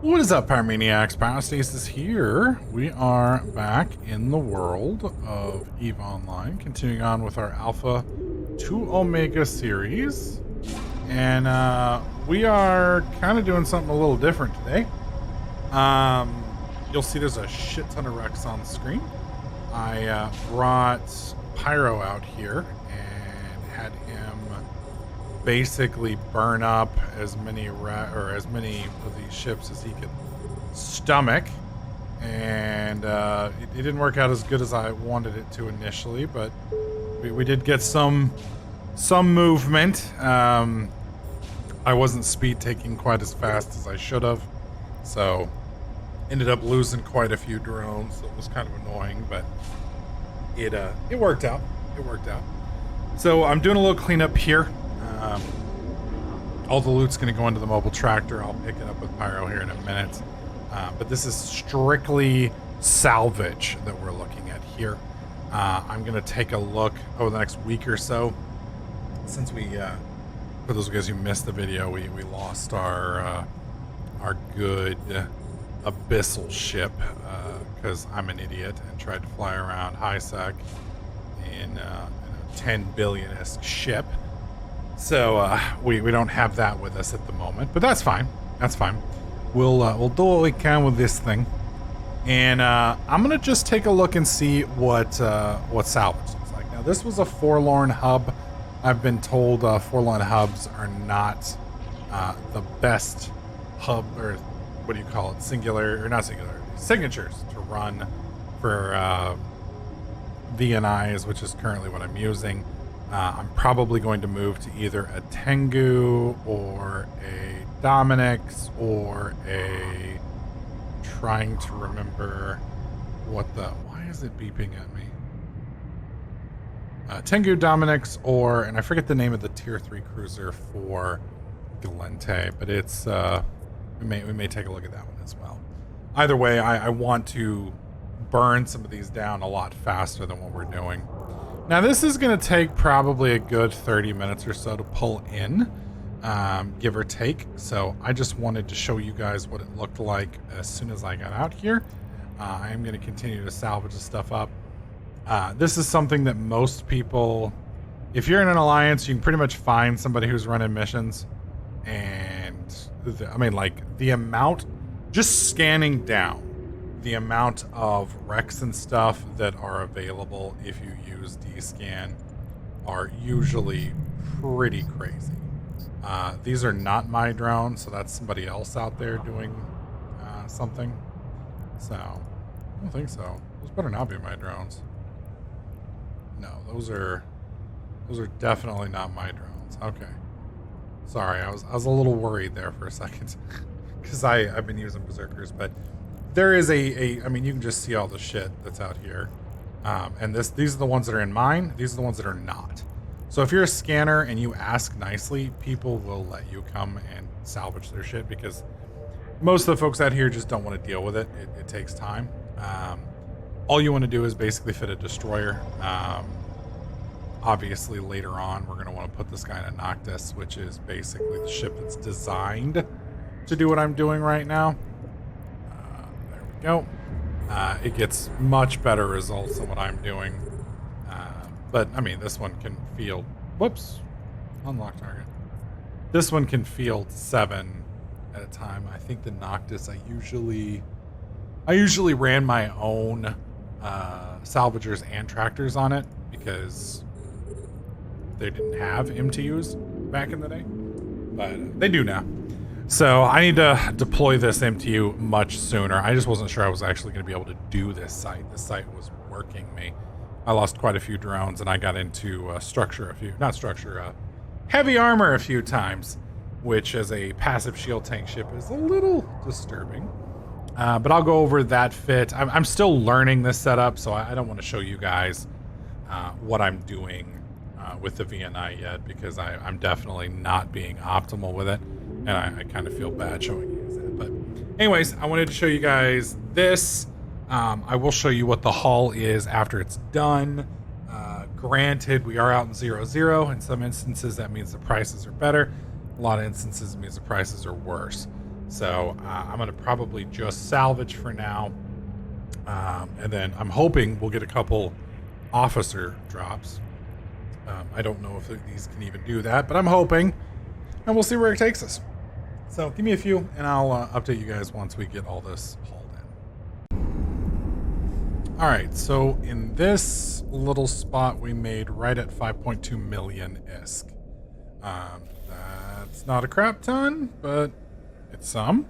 What is up, Pyromaniacs? Pyrostasis here. We are back in the world of EVE Online, continuing on with our Alpha to Omega series. And we are kind of doing something a little different today. You'll see there's a shit ton of wrecks on the screen. I brought Pyro out here and had him basically burn up as many of these ships as he could stomach, and it didn't work out as good as I wanted it to initially, but we did get some movement. I wasn't speed taking quite as fast as I should have, so ended up losing quite a few drones. It was kind of annoying, but it worked out. So I'm doing a little cleanup here. All the loot's going to go into the mobile tractor. I'll pick it up with Pyro here in a minute. But this is strictly salvage that we're looking at here. I'm going to take a look over the next week or so. Since we, for those of you guys who missed the video, we lost our good abyssal ship because I'm an idiot and tried to fly around high-sec in a 10 billion-esque ship. So we don't have that with us at the moment, but that's fine. We'll do what we can with this thing, and I'm gonna just take a look and see what salvage looks like. Now, this was a forlorn hub. I've been told forlorn hubs are not the best hub, or what do you call it? Signatures to run for VNIs, which is currently what I'm using. I'm probably going to move to either a Tengu or a Dominic's or a, trying to remember why is it beeping at me? Tengu, Dominic's, or, and I forget the name of the tier 3 cruiser for Galente, but it's, we may take a look at that one as well. Either way, I want to burn some of these down a lot faster than what we're doing. Now, this is going to take probably a good 30 minutes or so to pull in, give or take. So I just wanted to show you guys what it looked like as soon as I got out here. I am going to continue to salvage the stuff up. This is something that most people, if you're in an alliance, you can pretty much find somebody who's running missions. And the amount, just scanning down, the amount of wrecks and stuff that are available if you use D-Scan are usually pretty crazy. These are not my drones, so that's somebody else out there doing something. So, I don't think so. Those better not be my drones. No, those are definitely not my drones. Okay. Sorry, I was a little worried there for a second because I've been using berserkers, but there is I mean, you can just see all the shit that's out here. And these are the ones that are in mine. These are the ones that are not. So if you're a scanner and you ask nicely, people will let you come and salvage their shit, because most of the folks out here just don't want to deal with it. It takes time. All you want to do is basically fit a destroyer. Obviously, later on, we're going to want to put this guy in a Noctis, which is basically the ship that's designed to do what I'm doing right now. Go. It gets much better results than what I'm doing. But I mean, this one can field, whoops, unlock target. This one can field 7 at a time. I think the Noctis, I usually ran my own salvagers and tractors on it because they didn't have MTUs back in the day, but they do now. So I need to deploy this MTU much sooner. I just wasn't sure I was actually going to be able to do this site. This site was working me. I lost quite a few drones, and I got into heavy armor a few times, which as a passive shield tank ship is a little disturbing. But I'll go over that fit. I'm still learning this setup, so I don't want to show you guys what I'm doing with the VNI yet, because I'm definitely not being optimal with it. And I kind of feel bad showing you guys that. But anyways, I wanted to show you guys this. I will show you what the haul is after it's done. Granted, we are out in 0-0. In some instances, that means the prices are better. A lot of instances, it means the prices are worse. So I'm going to probably just salvage for now. And then I'm hoping we'll get a couple officer drops. I don't know if these can even do that, but I'm hoping, and we'll see where it takes us. So give me a few, and I'll update you guys once we get all this hauled in. All right, so in this little spot, we made right at 5.2 million ISK. That's not a crap ton, but it's some.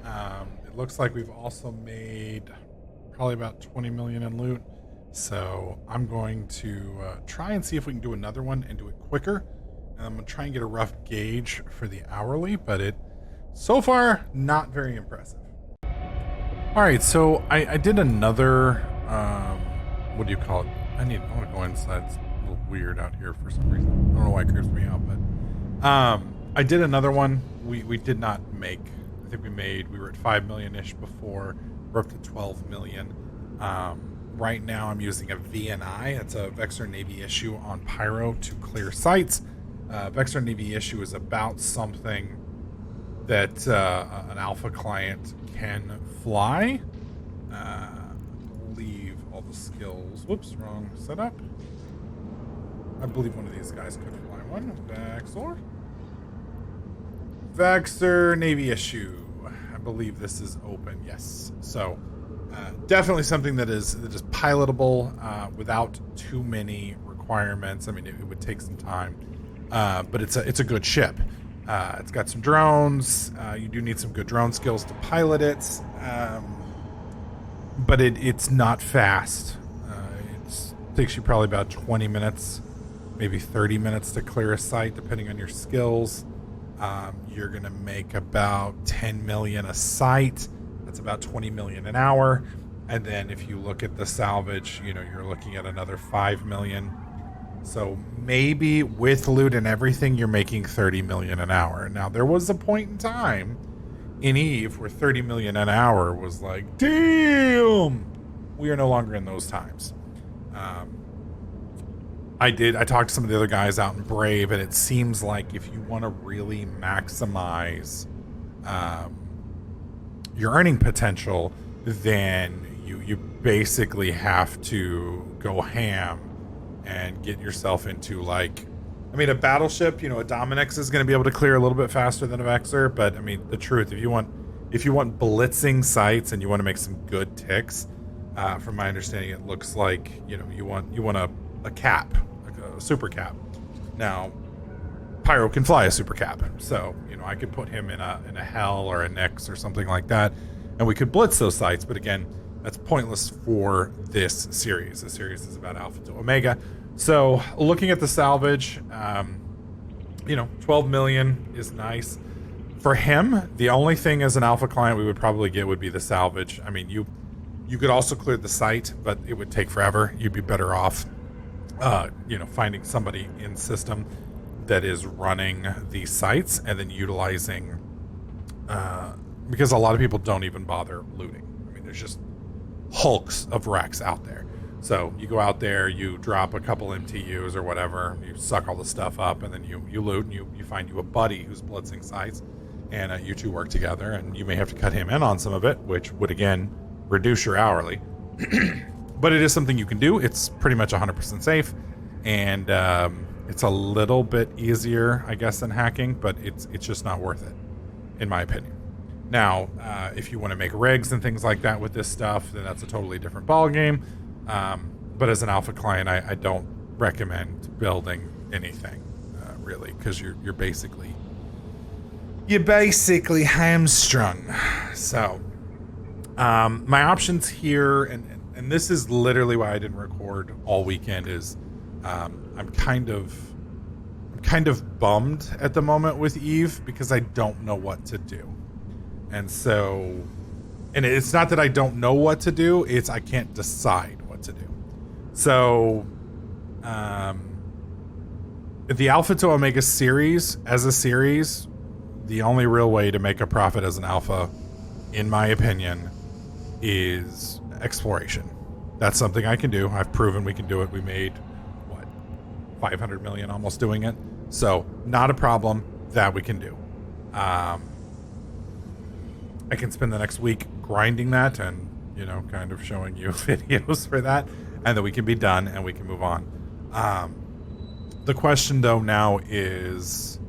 It looks like we've also made probably about 20 million in loot. So I'm going to try and see if we can do another one and do it quicker. And I'm going to try and get a rough gauge for the hourly, but it, so far, not very impressive. All right, so I did another, what do you call it? I want to go inside. It's a little weird out here for some reason. I don't know why it creeps me out, but I did another one. We did not make, I think we were at 5 million-ish before. We're up to 12 million. Right now I'm using a VNI. It's a Vexor Navy issue on Pyro to clear sites. Vexor Navy issue is about something that an alpha client can fly. I believe all the skills. Whoops, wrong setup. I believe one of these guys could fly one. Vexor Navy issue. I believe this is open. Yes. So definitely something that is pilotable without too many requirements. I mean, it would take some time, but it's a good ship. It's got some drones. You do need some good drone skills to pilot it, but it's not fast. It takes you probably about 20 minutes, maybe 30 minutes to clear a site, depending on your skills. You're going to make about 10 million a site. That's about 20 million an hour. And then if you look at the salvage, you're looking at another 5 million. So maybe with loot and everything, you're making 30 million an hour. Now, there was a point in time in Eve where 30 million an hour was like, damn! We are no longer in those times. I talked to some of the other guys out in Brave, and it seems like if you want to really maximize your earning potential, then you basically have to go ham and get yourself into, like, I mean, a battleship, a Dominix is going to be able to clear a little bit faster than a Vexor, but I mean, the truth, if you want blitzing sites and you want to make some good ticks, from my understanding, it looks like you want a cap, like a super cap. Now, Pyro can fly a super cap, so I could put him in a Hell or a Nyx or something like that, and we could blitz those sites. But again, that's pointless for this series. The series is about Alpha to Omega. So looking at the salvage, 12 million is nice for him. The only thing as an Alpha client we would probably get would be the salvage. I mean, you could also clear the site, but it would take forever. You'd be better off, finding somebody in system that is running these sites and then utilizing, because a lot of people don't even bother looting. I mean, there's just hulks of wrecks out there. So you go out there, you drop a couple MTUs or whatever, you suck all the stuff up, and then you loot, and you find you a buddy who's blitzing sites, and you two work together, and you may have to cut him in on some of it, which would, again, reduce your hourly. But it is something you can do. It's pretty much 100% safe, and it's a little bit easier, I guess, than hacking, but it's just not worth it, in my opinion. Now, if you want to make rigs and things like that with this stuff, then that's a totally different ballgame. But as an Alpha client, I don't recommend building anything, really, because you're basically hamstrung. So, my options here, and this is literally why I didn't record all weekend, is I'm kind of bummed at the moment with Eve because I don't know what to do. And so, and it's not that I don't know what to do, it's I can't decide what to do. So, the Alpha to Omega series, as a series, the only real way to make a profit as an Alpha, in my opinion, is exploration. That's something I can do. I've proven we can do it. We made, 500 million almost doing it. So, not a problem that we can do. But, again, that's something I can do. I've proven we can do it. We made, 500 million almost doing it. So, not a problem that we can do. But, again, that's something I can do. I've proven we can do it. We made, 500 million almost doing it. So, not a problem that we can do. We made, 500 million almost doing it. So, not a problem that we can do. Not a problem that we can do. I can spend the next week grinding that and, you know, kind of showing you videos for that, and then we can be done and we can move on. The question though now is,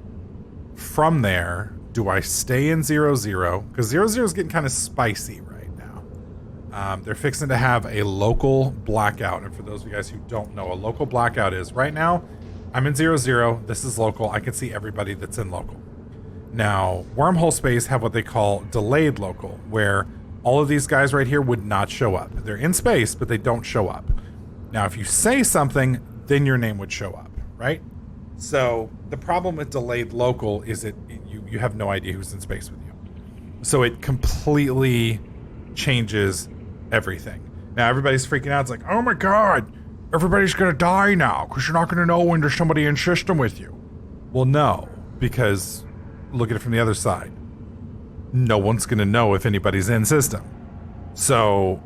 from there, do I stay in 0-0? Because 0-0 is getting kind of spicy right now. They're fixing to have a local blackout. And for those of you guys who don't know, a local blackout is, right now, I'm in 0-0. This is local. I can see everybody that's in local. Now, Wormhole Space have what they call delayed local, where all of these guys right here would not show up. They're in space, but they don't show up. Now, if you say something, then your name would show up, right? So the problem with delayed local is you have no idea who's in space with you. So it completely changes everything. Now everybody's freaking out. It's like, oh my God, everybody's going to die now because you're not going to know when there's somebody in system with you. Well, no, because look at it from the other side. No one's going to know if anybody's in system. So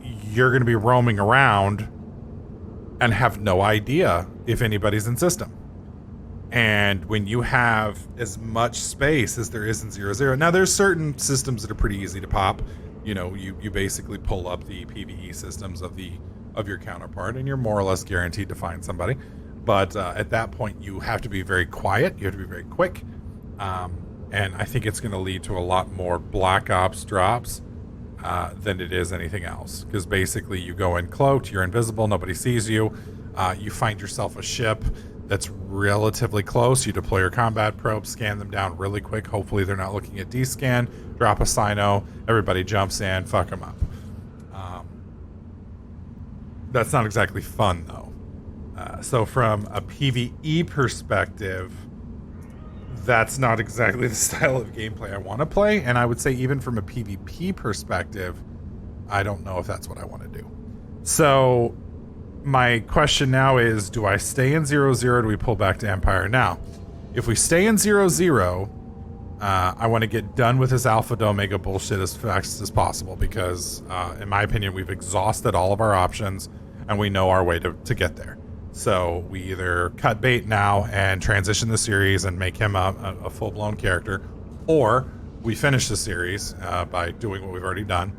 you're going to be roaming around and have no idea if anybody's in system. And when you have as much space as there is in 0-0, now there's certain systems that are pretty easy to pop. You know, you basically pull up the PvE systems of your counterpart, and you're more or less guaranteed to find somebody. But at that point, you have to be very quiet. You have to be very quick. And I think it's going to lead to a lot more Black Ops drops than it is anything else. Because basically, you go in cloaked, you're invisible, nobody sees you. You find yourself a ship that's relatively close. You deploy your combat probe, scan them down really quick. Hopefully they're not looking at D-scan. Drop a Sino. Everybody jumps in. Fuck them up. That's not exactly fun, though. So from a PvE perspective, that's not exactly the style of gameplay I want to play. And I would say even from a PvP perspective, I don't know if that's what I want to do. So my question now is, do I stay in 0-0 or do we pull back to Empire? Now, if we stay in 0-0, I want to get done with this Alpha to Omega bullshit as fast as possible because, in my opinion, we've exhausted all of our options and we know our way to get there. So we either cut bait now and transition the series and make him a full-blown character, or we finish the series by doing what we've already done,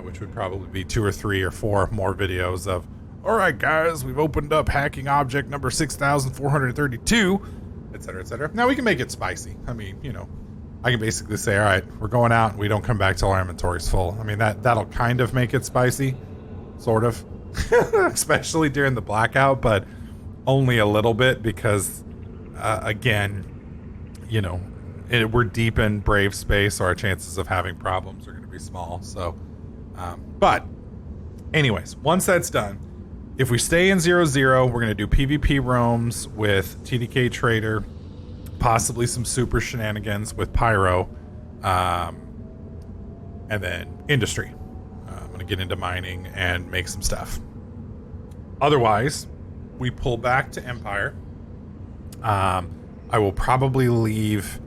which would probably be 2 or 3 or 4 more videos of, all right, guys, we've opened up hacking object number 6,432, etc., etc. Now, we can make it spicy. I mean, you know, I can basically say, all right, we're going out and we don't come back till our inventory's full. I mean, that'll kind of make it spicy, sort of, especially during the blackout, but only a little bit because, again, you know, we're deep in Brave space, so our chances of having problems are going to be small. So, but anyways, once that's done, if we stay in 0-0, we're going to do PvP roams with TDK Trader, possibly some super shenanigans with Pyro, and then Industry. I'm going to get into mining and make some stuff. Otherwise, we pull back to Empire. I will probably leave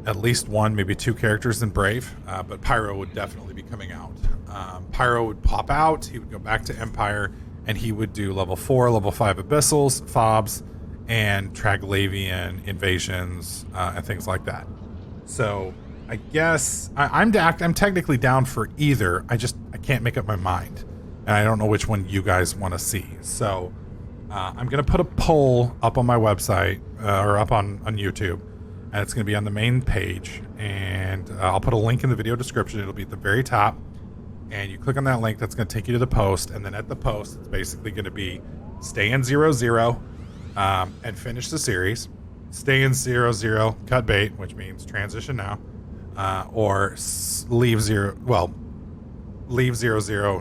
at least 1, maybe 2 characters in Brave, but Pyro would definitely be coming out. Pyro would pop out, he would go back to Empire, and he would do level 4, level 5 Abyssals, FOBs, and Traglavian invasions, and things like that. So I guess I'm technically down for either. I can't make up my mind, and I don't know which one you guys want to see. So I'm going to put a poll up on my website, or up on YouTube, and it's going to be on the main page, and I'll put a link in the video description. It'll be at the very top, and you click on that link. That's going to take you to the post, and then at the post, it's basically going to be stay in 0-0 and finish the series, stay in 0-0, cut bait, which means transition now, or leave 0-0,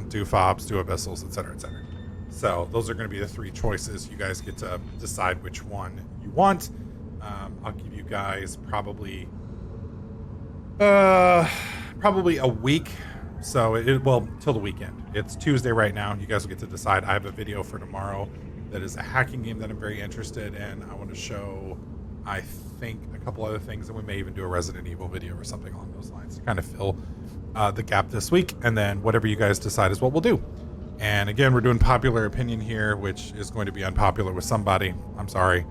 do FOBs, do Abyssals, etc., etc. So those are going to be the 3 choices. You guys get to decide which one you want. I'll give you guys probably a week. So till the weekend. It's Tuesday right now. You guys will get to decide. I have a video for tomorrow that is a hacking game that I'm very interested in. I want to show, I think, a couple other things, and we may even do a Resident Evil video or something along those lines to kind of fill the gap this week. And then whatever you guys decide is what we'll do. And again, we're doing popular opinion here, which is going to be unpopular with somebody. I'm sorry.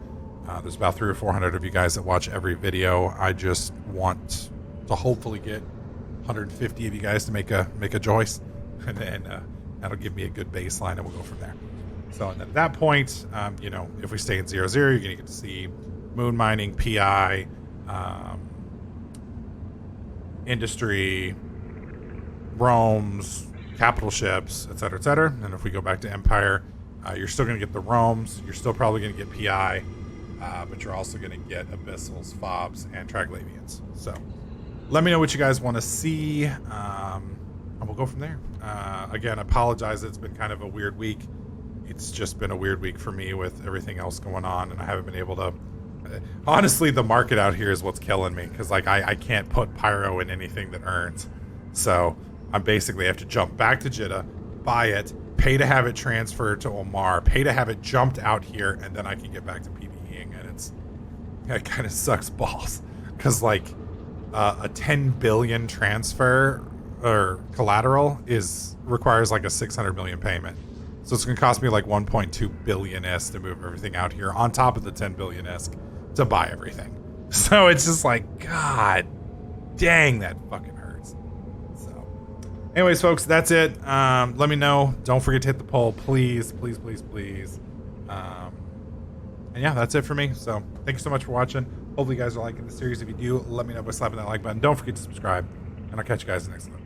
There's about 300 or 400 of you guys that watch every video. I just want to hopefully get 150 of you guys to make a joist, and then that'll give me a good baseline, and we'll go from there. So and then at that point, you know, if we stay in 0-0, you're gonna get to see moon mining, PI, industry, roams, capital ships, etc., etc. And if we go back to Empire, you're still going to get the roams. You're still probably going to get PI, but you're also going to get abyssals, fobs, and triglavians. So let me know what you guys want to see, and we'll go from there. Again, I apologize. It's been kind of a weird week. It's just been a weird week for me with everything else going on, and I haven't been able to. Honestly, the market out here is what's killing me, because like I can't put pyro in anything that earns. So I basically have to jump back to Jeddah, buy it, pay to have it transferred to Omar, pay to have it jumped out here, and then I can get back to PvEing. And it kind of sucks balls, because like a 10 billion transfer or collateral requires like a 600 million payment. So it's going to cost me like 1.2 billion ISK to move everything out here, on top of the 10 billion ISK to buy everything. So it's just like, God dang, that fucking hurts. So anyways, folks, that's it. Let me know. Don't forget to hit the poll, please, please, please, please. And yeah, that's it for me. So thank you so much for watching. Hopefully you guys are liking the series. If you do, let me know by slapping that like button. Don't forget to subscribe, and I'll catch you guys in the next one.